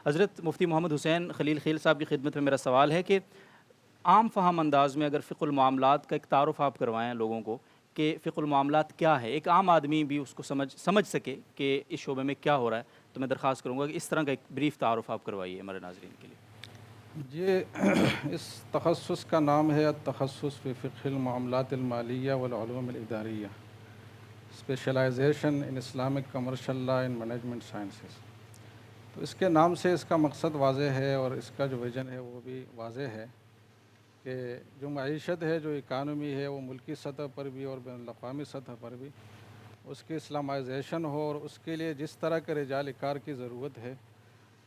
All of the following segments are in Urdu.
حضرت مفتی محمد حسین خلیل خیل صاحب کی خدمت میں میرا سوال ہے کہ عام فہم انداز میں اگر فقہ المعاملات کا ایک تعارف آپ کروائیں لوگوں کو کہ فقہ المعاملات کیا ہے، ایک عام آدمی بھی اس کو سمجھ سکے کہ اس شعبے میں کیا ہو رہا ہے، تو میں درخواست کروں گا کہ اس طرح کا ایک بریف تعارف آپ کروائیے ہمارے ناظرین کے لیے۔ یہ اس تخصص کا نام ہے التخصص فی فقہ المعاملات المالیہ والعلوم الاداریہ، specialization in Islamic commercial law and management sciences. تو اس کے نام سے اس کا مقصد واضح ہے اور اس کا جو ویژن ہے وہ بھی واضح ہے کہ جو معیشت ہے، جو اکانومی ہے، وہ ملکی سطح پر بھی اور بین الاقوامی سطح پر بھی اس کی اسلامائزیشن ہو، اور اس کے لیے جس طرح کے رجال کار کی ضرورت ہے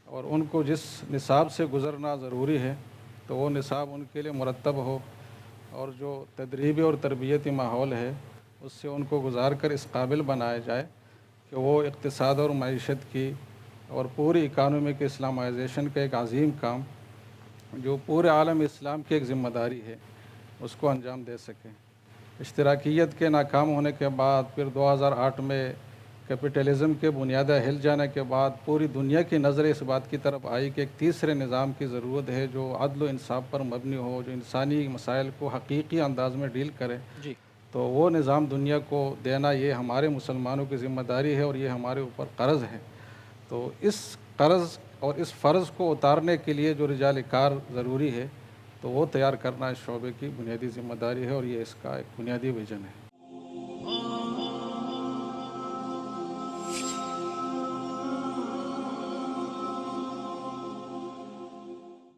اور ان کو جس نصاب سے گزرنا ضروری ہے تو وہ نصاب ان کے لیے مرتب ہو، اور جو تدریبی اور تربیتی ماحول ہے اس سے ان کو گزار کر اس قابل بنایا جائے کہ وہ اقتصاد اور معیشت کی اور پوری اکانومی کے اسلامائزیشن کا ایک عظیم کام جو پورے عالم اسلام کی ایک ذمہ داری ہے اس کو انجام دے سکیں۔ اشتراکیت کے ناکام ہونے کے بعد پھر 2008 میں کیپٹلزم کے بنیادیں ہل جانے کے بعد پوری دنیا کی نظر اس بات کی طرف آئی کہ ایک تیسرے نظام کی ضرورت ہے جو عدل و انصاف پر مبنی ہو، جو انسانی مسائل کو حقیقی انداز میں ڈیل کرے۔ جی تو وہ نظام دنیا کو دینا یہ ہمارے مسلمانوں کی ذمہ داری ہے اور یہ ہمارے اوپر قرض ہے۔ تو اس قرض اور اس فرض کو اتارنے کے لیے جو رجال کار ضروری ہے تو وہ تیار کرنا اس شعبے کی بنیادی ذمہ داری ہے، اور یہ اس کا ایک بنیادی ویژن ہے۔